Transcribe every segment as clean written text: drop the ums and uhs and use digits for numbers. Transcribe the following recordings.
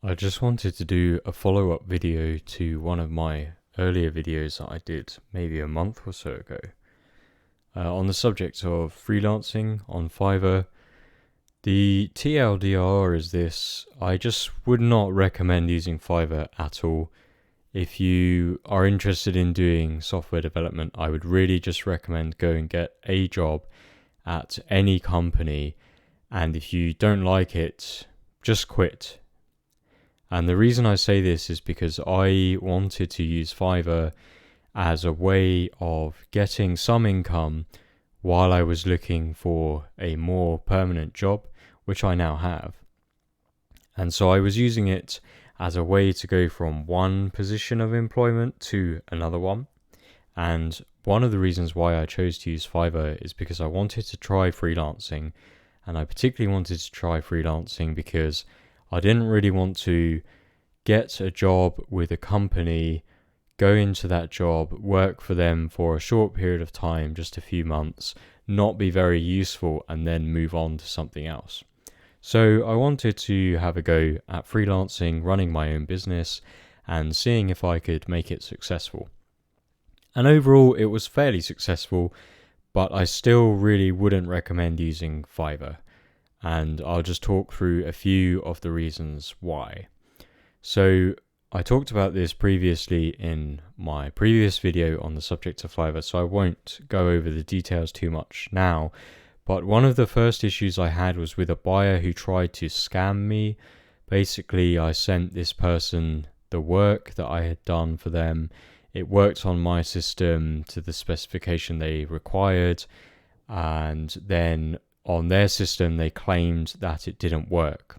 I just wanted to do a follow-up video to one of my earlier videos that I did maybe a month or so ago on the subject of freelancing on Fiverr. The TLDR is this: I just would not recommend using Fiverr at all. If you are interested in doing software development, I would really just recommend go and get a job at any company, and if you don't like it, just quit. And the reason I say this is because I wanted to use Fiverr as a way of getting some income while I was looking for a more permanent job, which I now have. And so I was using it as a way to go from one position of employment to another one. And one of the reasons why I chose to use Fiverr is because I wanted to try freelancing. And I particularly wanted to try freelancing because I didn't really want to get a job with a company, go into that job, work for them for a short period of time, just a few months, not be very useful, and then move on to something else. So I wanted to have a go at freelancing, running my own business, and seeing if I could make it successful. And overall, it was fairly successful, but I still really wouldn't recommend using Fiverr. And I'll just talk through a few of the reasons why. So I talked about this previously in my previous video on the subject of Fiverr, so I won't go over the details too much now. But one of the first issues I had was with a buyer who tried to scam me. Basically, I sent this person the work that I had done for them. It worked on my system to the specification they required, and then on their system they claimed that it didn't work.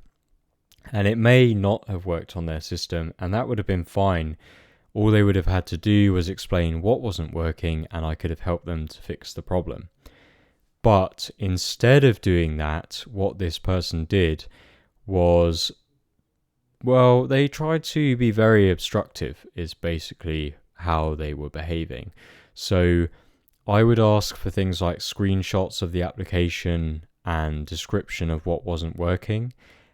And it may not have worked on their system, and that would have been fine. All they would have had to do was explain what wasn't working, and I could have helped them to fix the problem. But instead of doing that, what this person did was, well, they tried to be very obstructive, is basically how they were behaving. So I would ask for things like screenshots of the application and description of what wasn't working,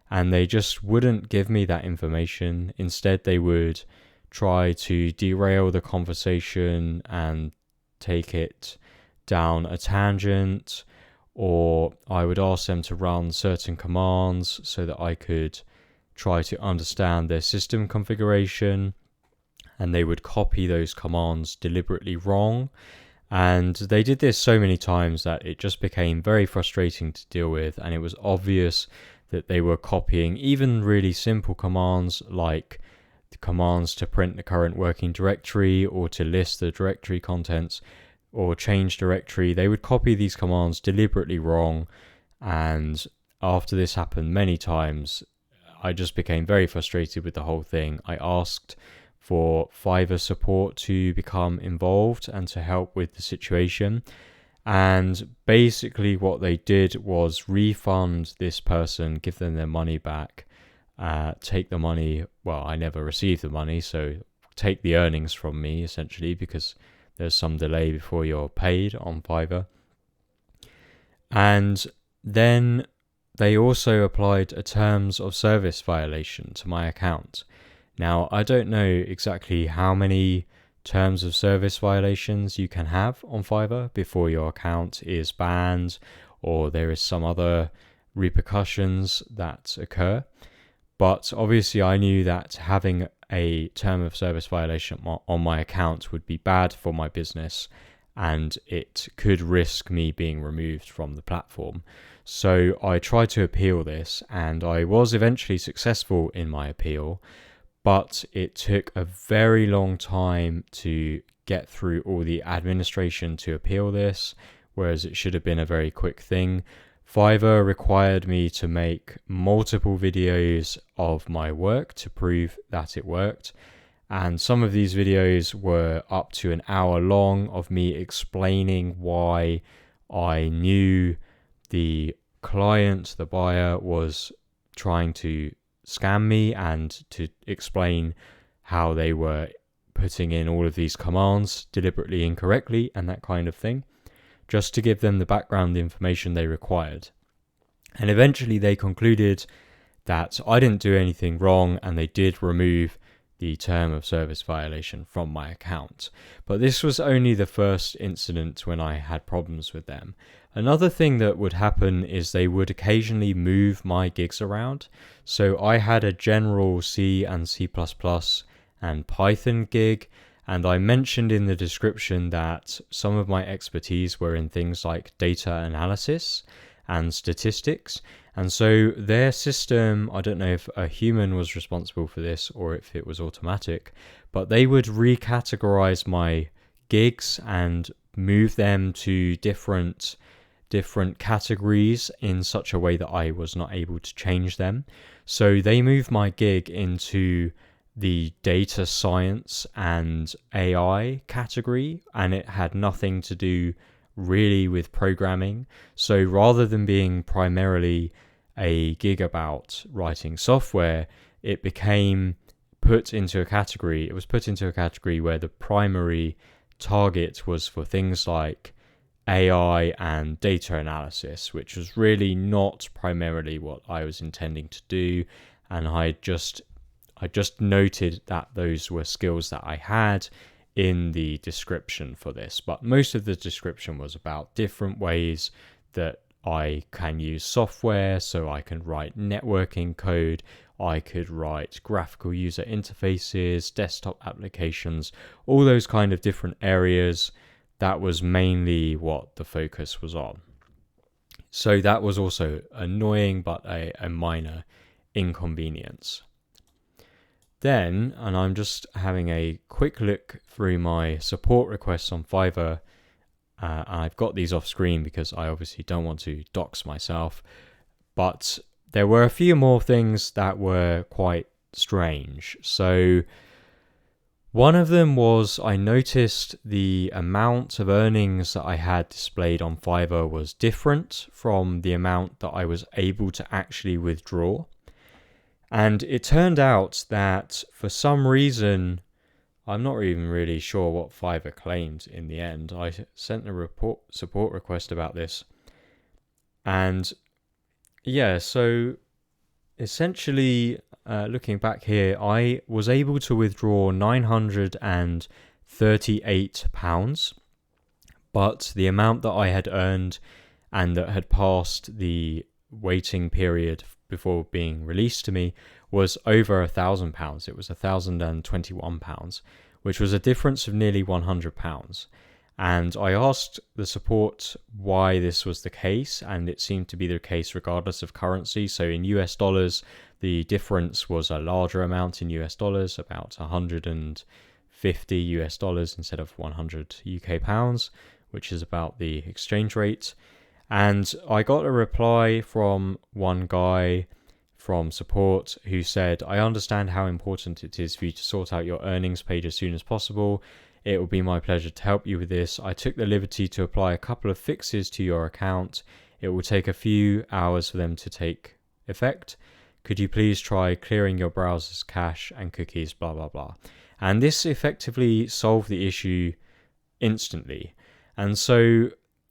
and they just wouldn't give me that information. Instead, they would try to derail the conversation and take it down a tangent, or I would ask them to run certain commands so that I could try to understand their system configuration, and they would copy those commands deliberately wrong. And they did this so many times that it just became very frustrating to deal with, and it was obvious that they were copying even really simple commands like the commands to print the current working directory or to list the directory contents or change directory. They would copy these commands deliberately wrong, and after this happened many times, I just became very frustrated with the whole thing. I asked for Fiverr support to become involved and to help with the situation. And basically what they did was refund this person, give them their money back, take the money. Well, I never received the money, so take the earnings from me essentially, because there's some delay before you're paid on Fiverr. And then they also applied a terms of service violation to my account. Now, I don't know exactly how many terms of service violations you can have on Fiverr before your account is banned or there is some other repercussions that occur. But obviously I knew that having a term of service violation on my account would be bad for my business, and it could risk me being removed from the platform. So I tried to appeal this, and I was eventually successful in my appeal. But it took a very long time to get through all the administration to appeal this, whereas it should have been a very quick thing. Fiverr required me to make multiple videos of my work to prove that it worked. And some of these videos were up to an hour long of me explaining why I knew the client, the buyer, was trying to scam me, and to explain how they were putting in all of these commands deliberately incorrectly and that kind of thing, just to give them the background information they required. And eventually they concluded that I didn't do anything wrong, and they did remove the term of service violation from my account. But this was only the first incident when I had problems with them. Another thing that would happen is they would occasionally move my gigs around. So I had a general C and C++ and Python gig, and I mentioned in the description that some of my expertise were in things like data analysis and statistics. And so their system, I don't know if a human was responsible for this or if it was automatic, but they would recategorize my gigs and move them to different categories in such a way that I was not able to change them. So they moved my gig into the data science and AI category, and it had nothing to do really with programming. So rather than being primarily a gig about writing software, it became put into a category. It was put into a category where the primary target was for things like AI and data analysis, which was really not primarily what I was intending to do. And I just noted that those were skills that I had in the description for this, but most of the description was about different ways that I can use software. So I can write networking code, I could write graphical user interfaces, desktop applications, all those kind of different areas. That was mainly what the focus was on. So that was also annoying, but a minor inconvenience. Then, and I'm just having a quick look through my support requests on Fiverr. I've got these off screen because I obviously don't want to dox myself. But there were a few more things that were quite strange. So one of them was I noticed the amount of earnings that I had displayed on Fiverr was different from the amount that I was able to actually withdraw. And it turned out that for some reason, I'm not even really sure what Fiverr claimed in the end. I sent a support request about this. And yeah, so essentially, looking back here, I was able to withdraw £938, but the amount that I had earned and that had passed the waiting period before being released to me was over £1,000. It was £1,021, which was a difference of nearly £100. And I asked the support why this was the case, and it seemed to be the case regardless of currency. So in US dollars, the difference was a larger amount in US dollars, about 150 US dollars instead of 100 UK pounds, which is about the exchange rate. And I got a reply from one guy from support who said, I understand how important it is for you to sort out your earnings page as soon as possible. It will be my pleasure to help you with this. I took the liberty to apply a couple of fixes to your account. It will take a few hours for them to take effect. Could you please try clearing your browser's cache and cookies, blah, blah, blah. And this effectively solved the issue instantly. And so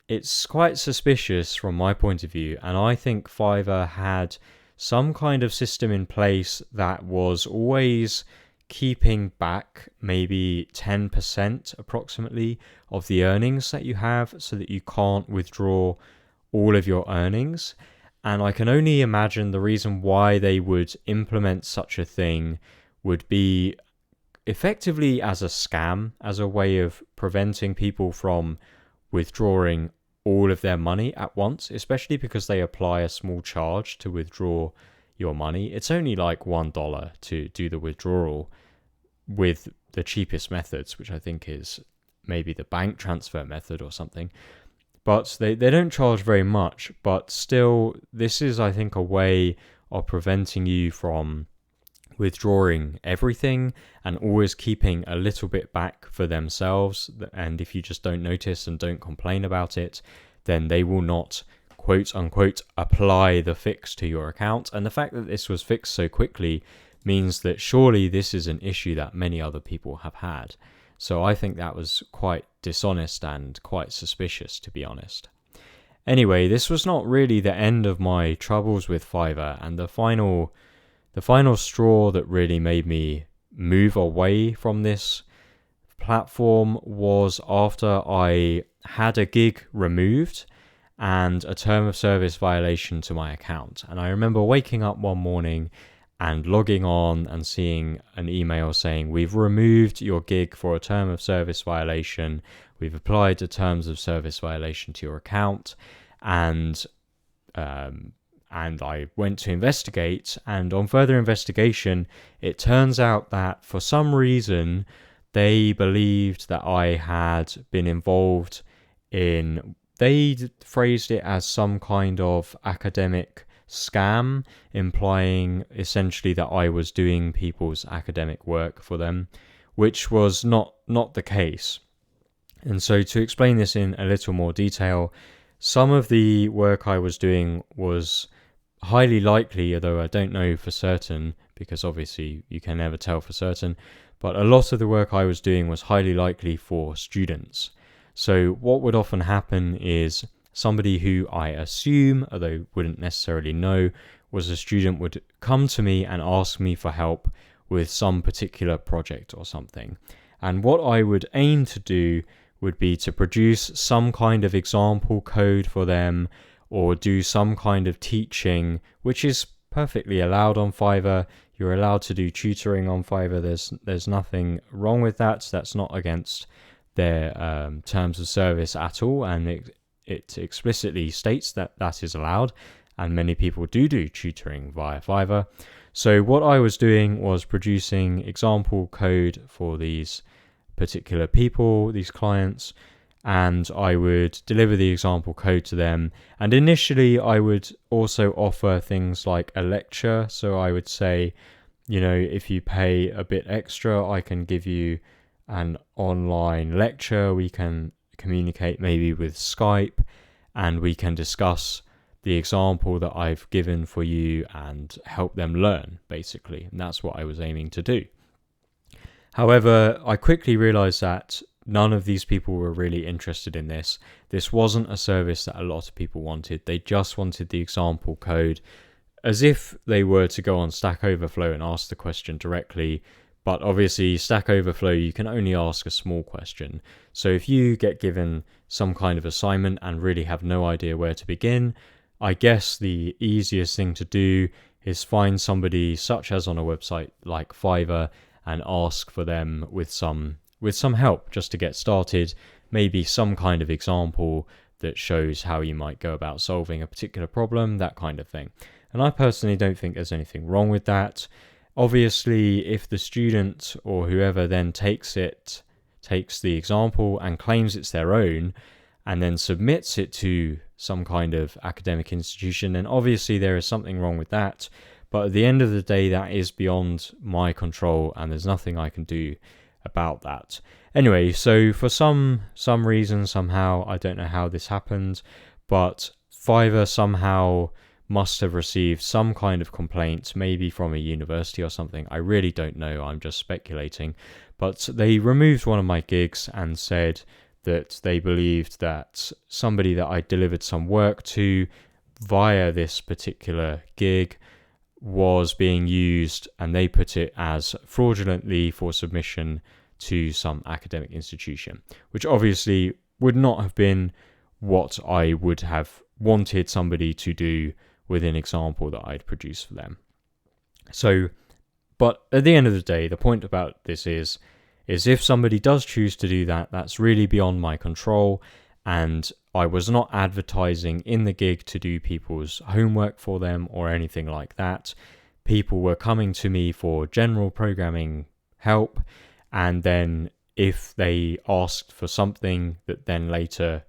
it's quite suspicious from my point of view. And I think Fiverr had some kind of system in place that was always keeping back maybe 10% approximately of the earnings that you have so that you can't withdraw all of your earnings. And I can only imagine the reason why they would implement such a thing would be effectively as a scam, as a way of preventing people from withdrawing all of their money at once, especially because they apply a small charge to withdraw your money. It's only like $1 to do the withdrawal with the cheapest methods, which I think is maybe the bank transfer method or something. But they don't charge very much, but still, this is, I think, a way of preventing you from withdrawing everything and always keeping a little bit back for themselves. And if you just don't notice and don't complain about it, then they will not, quote unquote, apply the fix to your account. And the fact that this was fixed so quickly means that surely this is an issue that many other people have had. So I think that was quite dishonest and quite suspicious, to be honest. Anyway, this was not really the end of my troubles with Fiverr, and the final straw that really made me move away from this platform was after I had a gig removed and a term of service violation to my account. And I remember waking up one morning and logging on and seeing an email saying, "We've removed your gig for a term of service violation. We've applied a terms of service violation to your account." And I went to investigate, and on further investigation, it turns out that for some reason, they believed that I had been involved in, they phrased it as some kind of academic scam, implying essentially that I was doing people's academic work for them, which was not the case. And so to explain this in a little more detail, some of the work I was doing was highly likely, although I don't know for certain, because obviously you can never tell for certain, but a lot of the work I was doing was highly likely for students. So what would often happen is somebody who I assume, although wouldn't necessarily know, was a student would come to me and ask me for help with some particular project or something. And what I would aim to do would be to produce some kind of example code for them, or do some kind of teaching, which is perfectly allowed on Fiverr. You're allowed to do tutoring on Fiverr. There's nothing wrong with that. That's not against their terms of service at all, and it explicitly states that that is allowed, and many people do tutoring via Fiverr. So what I was doing was producing example code for these particular people, these clients, and I would deliver the example code to them. And initially I would also offer things like a lecture. So I would say, if you pay a bit extra, I can give you an online lecture. We can communicate maybe with Skype, and we can discuss the example that I've given for you and help them learn, basically. And that's what I was aiming to do. However, I quickly realized that none of these people were really interested in this. This wasn't a service that a lot of people wanted. They just wanted the example code, as if they were to go on Stack Overflow and ask the question directly. But obviously, Stack Overflow, you can only ask a small question. So if you get given some kind of assignment and really have no idea where to begin, I guess the easiest thing to do is find somebody, such as on a website like Fiverr, and ask for them with some help just to get started, maybe some kind of example that shows how you might go about solving a particular problem, that kind of thing. And I personally don't think there's anything wrong with that. Obviously, if the student or whoever then takes the example and claims it's their own, and then submits it to some kind of academic institution, then obviously there is something wrong with that. But at the end of the day, that is beyond my control, and there's nothing I can do about that. Anyway, so for some reason, somehow, I don't know how this happened, but Fiverr somehow must have received some kind of complaint, maybe from a university or something. I really don't know, I'm just speculating. But they removed one of my gigs and said that they believed that somebody that I delivered some work to via this particular gig was being used, and they put it as fraudulently for submission to some academic institution, which obviously would not have been what I would have wanted somebody to do with an example that I'd produced for them. So, but at the end of the day, the point about this is if somebody does choose to do that, that's really beyond my control, and I was not advertising in the gig to do people's homework for them or anything like that. People were coming to me for general programming help, and then if they asked for something that then later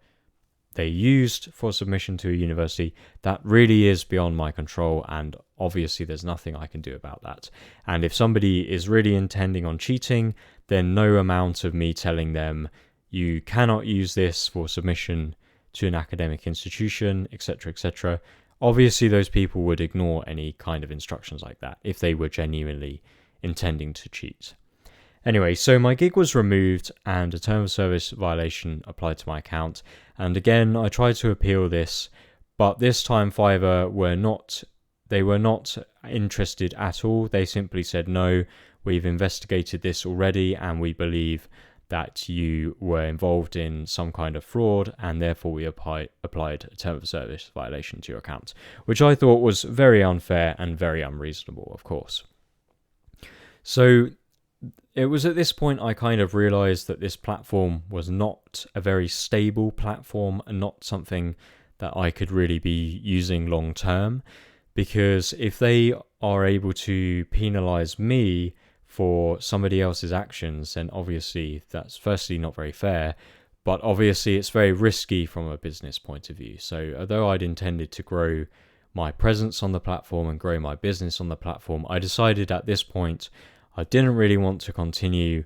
they used for submission to a university, that really is beyond my control, and obviously there's nothing I can do about that. And if somebody is really intending on cheating, then no amount of me telling them you cannot use this for submission to an academic institution, etc., etc. Obviously, those people would ignore any kind of instructions like that if they were genuinely intending to cheat. Anyway, so my gig was removed and a term of service violation applied to my account. And again, I tried to appeal this, but this time Fiverr were not interested at all. They simply said, no, we've investigated this already and we believe that you were involved in some kind of fraud, and therefore we applied a term of service violation to your account, which I thought was very unfair and very unreasonable, of course. So it was at this point I kind of realized that this platform was not a very stable platform and not something that I could really be using long term, because if they are able to penalize me for somebody else's actions, then obviously that's firstly not very fair, but obviously it's very risky from a business point of view. So although I'd intended to grow my presence on the platform and grow my business on the platform, I decided at this point I didn't really want to continue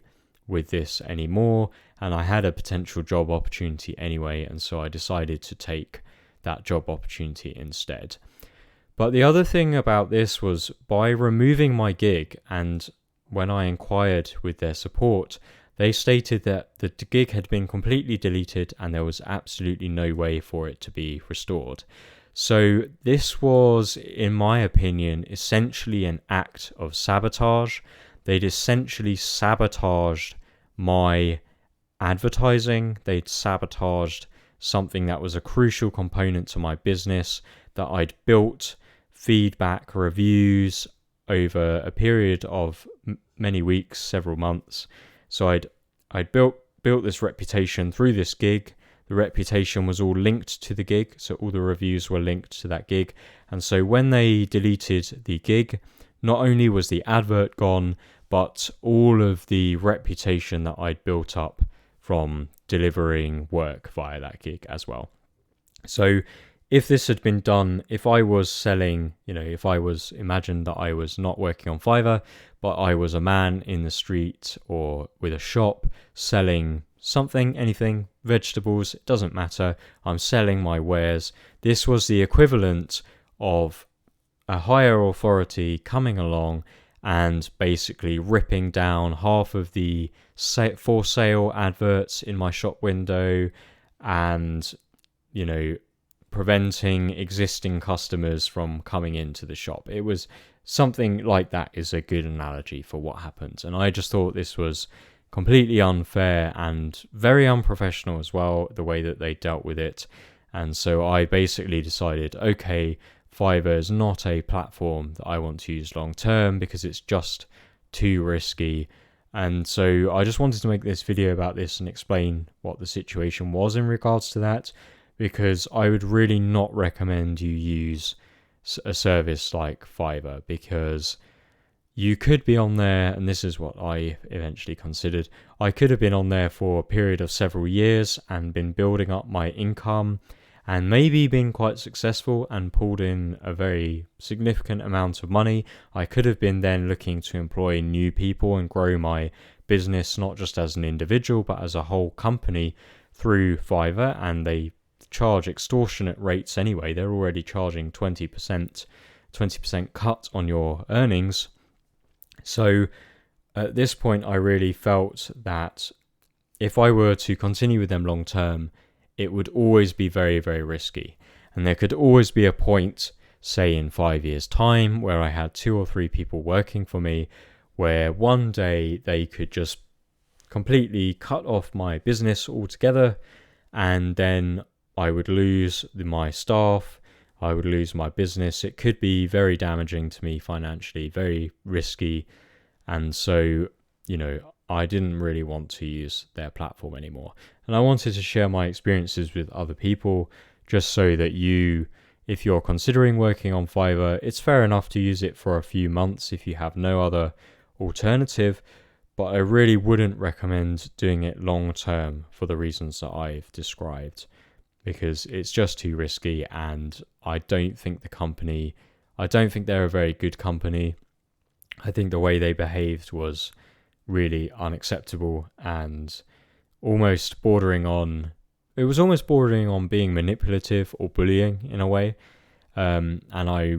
with this anymore, and I had a potential job opportunity anyway, and so I decided to take that job opportunity instead. But the other thing about this was, by removing my gig, and when I inquired with their support, they stated that the gig had been completely deleted and there was absolutely no way for it to be restored. So this was, in my opinion, essentially an act of sabotage. They'd essentially sabotaged my advertising. They'd sabotaged something that was a crucial component to my business, that I'd built feedback, reviews over a period of many weeks, several months. So I'd built this reputation through this gig. The reputation was all linked to the gig, so all the reviews were linked to that gig. And so when they deleted the gig, not only was the advert gone, but all of the reputation that I'd built up from delivering work via that gig as well. So if this had been done, if I was selling, imagine that I was not working on Fiverr, but I was a man in the street or with a shop selling something, anything, vegetables, it doesn't matter. I'm selling my wares. This was the equivalent of a higher authority coming along and basically ripping down half of the for sale adverts in my shop window and, preventing existing customers from coming into the shop. It was something like that is a good analogy for what happened. And I just thought this was completely unfair and very unprofessional as well, the way that they dealt with it. And so I basically decided, okay, Fiverr is not a platform that I want to use long term because it's just too risky. And so I just wanted to make this video about this and explain what the situation was in regards to that, because I would really not recommend you use a service like Fiverr, because you could be on there, and this is what I eventually considered, I could have been on there for a period of several years and been building up my income and maybe been quite successful and pulled in a very significant amount of money. I could have been then looking to employ new people and grow my business, not just as an individual, but as a whole company through Fiverr, and they charge extortionate rates anyway. They're already charging 20% cut on your earnings. So at this point, I really felt that if I were to continue with them long term, it would always be very, very risky. And there could always be a point, say in 5 years' time, where I had 2 or 3 people working for me, where one day they could just completely cut off my business altogether, and then I would lose my staff, I would lose my business. It could be very damaging to me financially, very risky. And so, I didn't really want to use their platform anymore. And I wanted to share my experiences with other people, just so that if you're considering working on Fiverr, it's fair enough to use it for a few months if you have no other alternative. But I really wouldn't recommend doing it long term for the reasons that I've described, because it's just too risky, and I don't think they're a very good company. I think the way they behaved was really unacceptable and almost bordering on being manipulative or bullying in a way. And I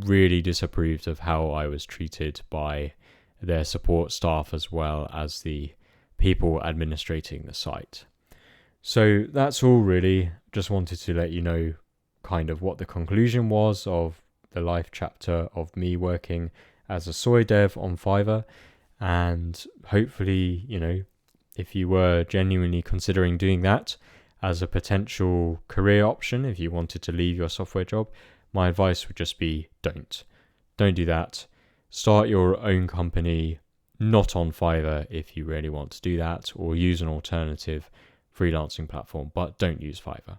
really disapproved of how I was treated by their support staff as well as the people administrating the site. So that's all really. Just wanted to let you know kind of what the conclusion was of the life chapter of me working as a soy dev on Fiverr. And hopefully, if you were genuinely considering doing that as a potential career option, if you wanted to leave your software job, my advice would just be don't do that. Start your own company, not on Fiverr if you really want to do that, or use an alternative freelancing platform, but don't use Fiverr.